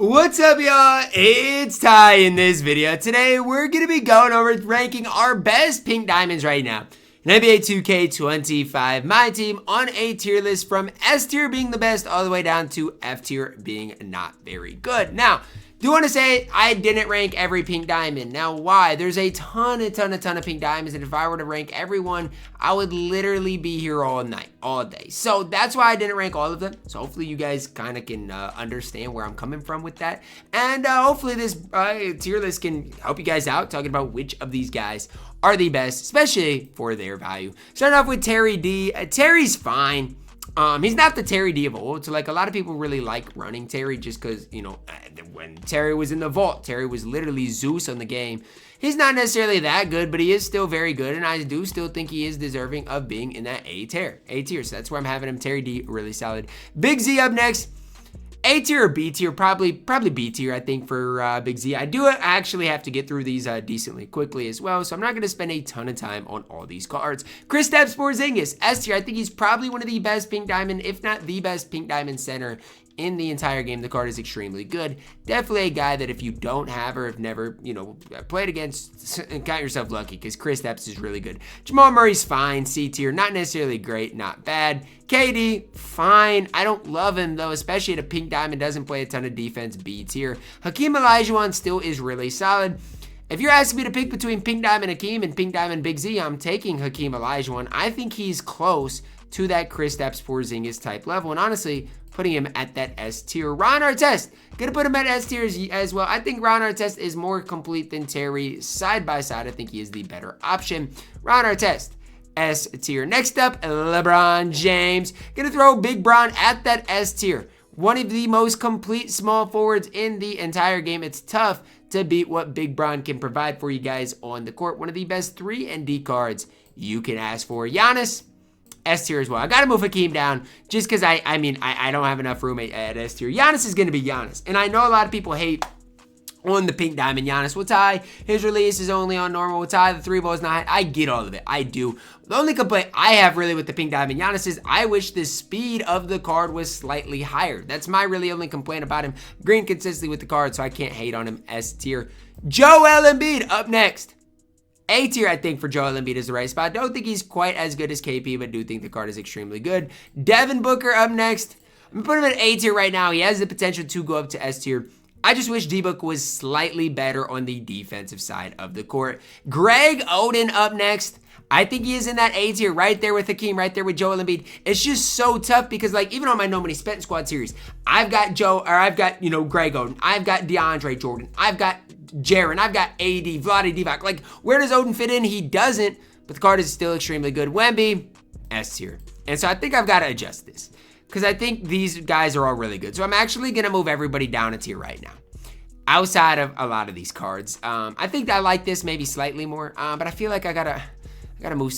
What's up, y'all? It's Ty in this video. Today, we're going to be going over ranking our best pink diamonds right now in NBA 2K25 MyTEAM on a tier list from S tier being the best all the way down to F tier being not very good. Now, do want to say I didn't rank every pink diamond. Now, why? There's a ton of pink diamonds, and if I were to rank everyone, I would literally be here all night, all day. So that's why I didn't rank all of them. So hopefully you guys kind of can understand where I'm coming from with that. And hopefully this tier list can help you guys out, talking about which of these guys are the best, especially for their value. Starting off with TyDeBo. Terry's fine. He's not the TyDeBo of old, so like a lot of people really like running Terry just because, you know, when Terry was in the vault, Terry was literally Zeus on the game. He's not necessarily that good, but he is still very good, and I do still think he is deserving of being in that A tier. So that's where I'm having him. TyDeBo, really solid. Big Z up next. A tier or B tier? Probably B tier, I think, for Big Z. I actually have to get through these decently quickly as well, so I'm not going to spend a ton of time on all these cards. Kristaps Porzingis, S tier. I think he's probably one of the best pink diamond, if not the best pink diamond center in the entire game. The card is extremely good. Definitely a guy that if you don't have or have never, you know, played against, count yourself lucky, because Kristaps is really good. Jamal Murray's fine, C tier. Not necessarily great, not bad. KD, fine. I don't love him though, especially at a pink diamond, doesn't play a ton of defense, B tier. Hakeem Olajuwon still is really solid. If you're asking me to pick between pink diamond Hakeem and pink diamond Big Z, I'm taking Hakeem Olajuwon. I think he's close to that Kristaps Porzingis type level, and honestly, putting him at that S tier. Ron Artest, gonna put him at S tier as well. I think Ron Artest is more complete than Terry. Side by side, I think he is the better option. Ron Artest, S tier. Next up, LeBron James. Gonna throw Big Bron at that S tier. One of the most complete small forwards in the entire game. It's tough to beat what Big Bron can provide for you guys on the court. One of the best 3 and D cards you can ask for. Giannis, S tier as well. I gotta move Hakeem down just because I don't have enough room at S tier. Giannis is gonna be Giannis, and I know a lot of people hate on the pink diamond Giannis. Well, Ty, his release is only on normal. Well, Ty, the 3 ball is not. I get all of it. I do. The only complaint I have really with the pink diamond Giannis is I wish the speed of the card was slightly higher. That's my really only complaint about him. Green consistently with the card, so I can't hate on him. S tier. Joel Embiid up next. A tier, I think, for Joel Embiid is the right spot. Don't think he's quite as good as KP, but do think the card is extremely good. Devin Booker up next. I'm going to put him at A tier right now. He has the potential to go up to S tier. I just wish D-Book was slightly better on the defensive side of the court. Greg Oden up next. I think he is in that A tier right there with Hakeem, right there with Joel Embiid. It's just so tough because, like, even on my No Money Spent Squad series, I've got Greg Oden. I've got DeAndre Jordan. I've got Jaren. I've got AD, Vlade Divac. Like, where does Oden fit in? He doesn't, but the card is still extremely good. Wemby, S tier. And so I think I've got to adjust this because I think these guys are all really good. So I'm actually going to move everybody down a tier right now, outside of a lot of these cards. I think I like this maybe slightly more, but I feel like I gotta move.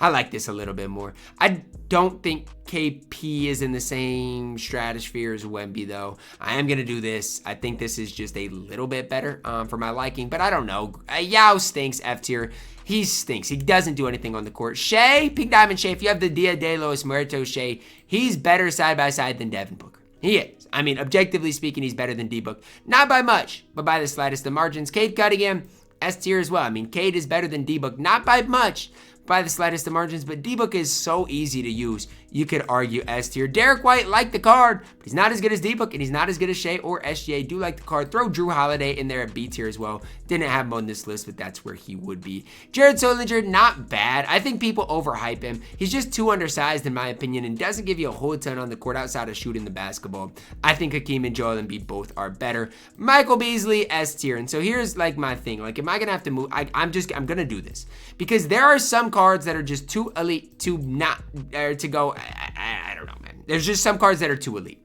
I like this a little bit more. I don't think KP is in the same stratosphere as Wemby, though. I am going to do this. I think this is just a little bit better for my liking, but I don't know. Yao stinks, F tier. He stinks. He doesn't do anything on the court. Shea, pink diamond Shea, if you have the Dia de los Muertos Shea, he's better side by side than Devin Booker. He is. I mean, objectively speaking, he's better than D-Book. Not by much, but by the slightest of margins. Cade Cunningham, S tier as well. I mean, Cade is better than D-Book. Not by much, by the slightest of margins, but D-Book is so easy to use. You could argue S tier. Derek White, like the card, but he's not as good as D-Book, and he's not as good as Shea or SGA. Do like the card. Throw Drew Holiday in there at B tier as well. Didn't have him on this list, but that's where he would be. Jared Solinger, not bad. I think people overhype him. He's just too undersized in my opinion and doesn't give you a whole ton on the court outside of shooting the basketball. I think Hakeem and Joel Embiid both are better. Michael Beasley, S tier. And so here's like my thing. Like, am I gonna have to move? I'm gonna do this because there are some cards that are just too elite to not to go. I don't know, man. There's just some cards that are too elite.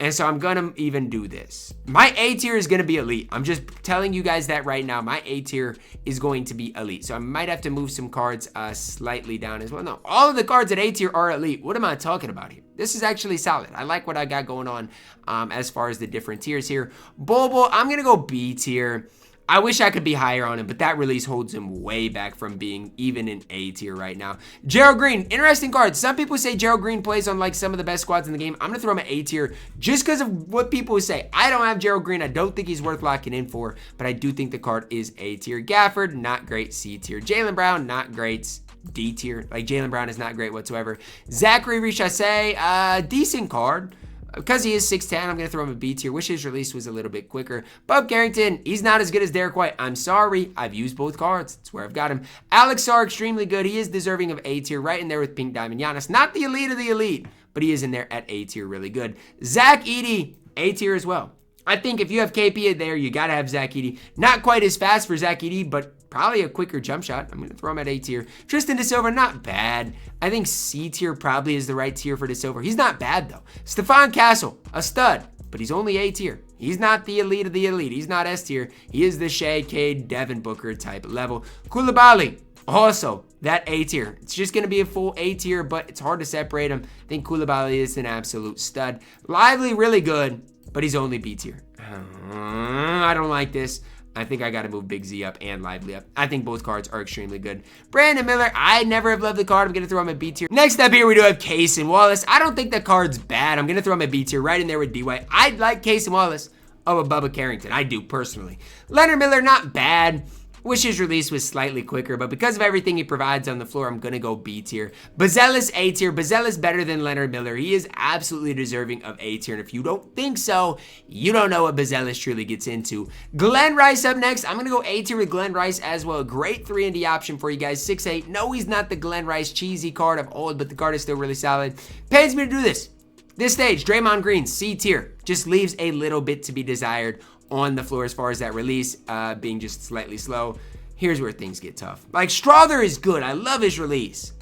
And so I'm going to even do this. My A tier is going to be elite. I'm just telling you guys that right now. My A tier is going to be elite. So I might have to move some cards slightly down as well. No, all of the cards at A tier are elite. What am I talking about here? This is actually solid. I like what I got going on as far as the different tiers here. Bobo, I'm going to go B tier. I wish I could be higher on him, but that release holds him way back from being even in A tier right now. Gerald Green, interesting card. Some people say Gerald Green plays on like some of the best squads in the game. I'm going to throw him at A tier just because of what people say. I don't have Gerald Green. I don't think he's worth locking in for, but I do think the card is A tier. Gafford, not great. C tier. Jaylen Brown, not great. D tier. Like, Jaylen Brown is not great whatsoever. Zachary Richasse, decent card. Because he is 6'10", I'm going to throw him a B tier. Wish his release was a little bit quicker. Bub Carrington, he's not as good as Derek White. I'm sorry. I've used both cards. That's where I've got him. Alex Sarr, extremely good. He is deserving of A tier, right in there with Pink Diamond Giannis. Not the elite of the elite, but he is in there at A tier, really good. Zach Edey, A tier as well. I think if you have KP there, you got to have Zach Edey. Not quite as fast for Zach Edey, but probably a quicker jump shot. I'm going to throw him at A tier. Tristan DeSilva, not bad. I think C tier probably is the right tier for DeSilva. He's not bad, though. Stephon Castle, a stud, but he's only A tier. He's not the elite of the elite. He's not S tier. He is the Shea, Cade, Devin Booker type level. Koulibaly, also that A tier. It's just going to be a full A tier, but it's hard to separate him. I think Koulibaly is an absolute stud. Lively, really good, but he's only B tier. I don't like this. I think I got to move Big Z up and Lively up. I think both cards are extremely good. Brandon Miller, I never have loved the card. I'm going to throw him at B tier. Next up here, we do have Cason Wallace. I don't think the card's bad. I'm going to throw him at B tier, right in there with D-White. I like Cason Wallace over Bubba Carrington. I do, personally. Leonard Miller, not bad. Wish his release was slightly quicker, but because of everything he provides on the floor, I'm going to go B tier. Bazelis, A tier. Bazelis better than Leonard Miller. He is absolutely deserving of A tier, and if you don't think so, you don't know what Bazelis truly gets into. Glenn Rice up next. I'm going to go A tier with Glenn Rice as well. Great 3-and-D option for you guys. 6'8". No, he's not the Glenn Rice cheesy card of old, but the card is still really solid. Pains me to do this. This stage, Draymond Green, C tier. Just leaves a little bit to be desired on the floor as far as that release being just slightly slow. Here's where things get tough. Like, Strother is good. I love his release,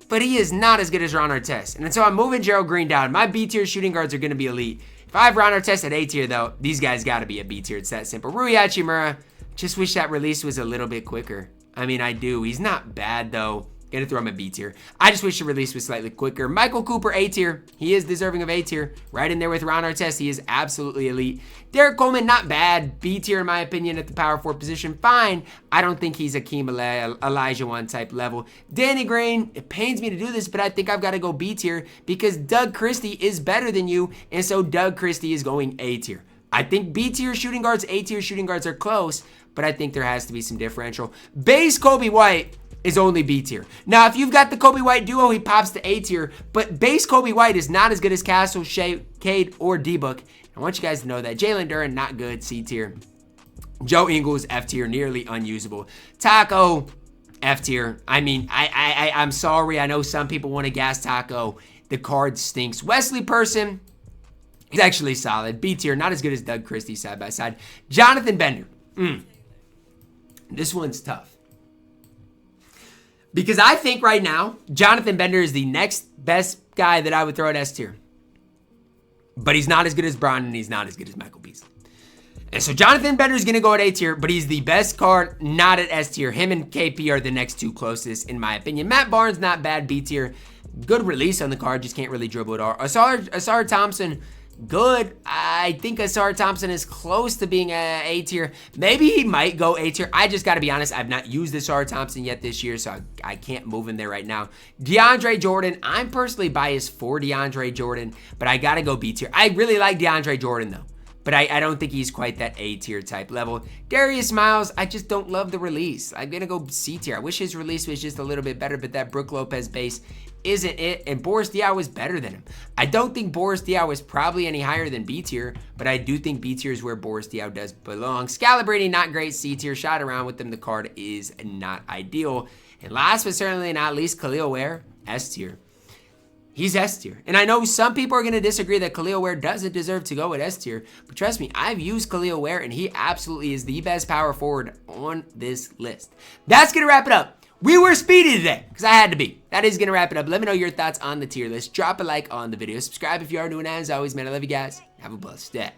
but he is not as good as Ron Artest. And so I'm moving Gerald Green down. My B tier shooting guards are going to be elite. If I have Ron Artest at A tier, though, these guys got to be a B tier. It's that simple. Rui Hachimura, just wish that release was a little bit quicker. I mean, I do. He's not bad, though. Gonna throw him a B tier. I just wish the release was slightly quicker. Michael Cooper, A tier. He is deserving of A tier. Right in there with Ron Artest. He is absolutely elite. Derek Coleman, not bad. B tier in my opinion at the power forward position. Fine. I don't think he's a Keem Elijah 1 type level. Danny Green, it pains me to do this, but I think I've got to go B tier because Doug Christie is better than you, and so Doug Christie is going A tier. I think B tier shooting guards, A tier shooting guards are close, but I think there has to be some differential. Base Kobe White is only B tier. Now, if you've got the Kobe White duo, he pops to A tier, but base Kobe White is not as good as Castle, Shea, Cade, or D-Book. I want you guys to know that. Jalen Duren, not good, C tier. Joe Ingles, F tier, nearly unusable. Taco, F tier. I mean, I'm sorry. I know some people want to gas Taco. The card stinks. Wesley Person, he's actually solid. B tier, not as good as Doug Christie side by side. Jonathan Bender. This one's tough. Because I think right now, Jonathan Bender is the next best guy that I would throw at S tier. But he's not as good as Bron, and he's not as good as Michael Beasley. And so Jonathan Bender is going to go at A tier, but he's the best card, not at S tier. Him and KP are the next two closest, in my opinion. Matt Barnes, not bad, B tier. Good release on the card, just can't really dribble it all. Asar Thompson, good. I think Asar Thompson is close to being A tier. Maybe he might go A tier. I just got to be honest. I've not used Asar Thompson yet this year, so I can't move him there right now. DeAndre Jordan. I'm personally biased for DeAndre Jordan, but I got to go B tier. I really like DeAndre Jordan, though, but I don't think he's quite that A tier type level. Darius Miles, I just don't love the release. I'm going to go C tier. I wish his release was just a little bit better, but that Brook Lopez base isn't it, and Boris Diaw was better than him. I don't think Boris Diaw was probably any higher than B tier, but I do think B tier is where Boris Diaw does belong. Scalabrine, not great, C tier. Shot around with him, the card is not ideal. And last but certainly not least, Khalil Ware, S tier. He's S tier. And I know some people are going to disagree that Khalil Ware doesn't deserve to go at S tier, but trust me, I've used Khalil Ware, and he absolutely is the best power forward on this list. That's going to wrap it up. We were speedy today, because I had to be. That is going to wrap it up. Let me know your thoughts on the tier list. Drop a like on the video. Subscribe if you are new, and as always, man, I love you guys. Have a blessed day.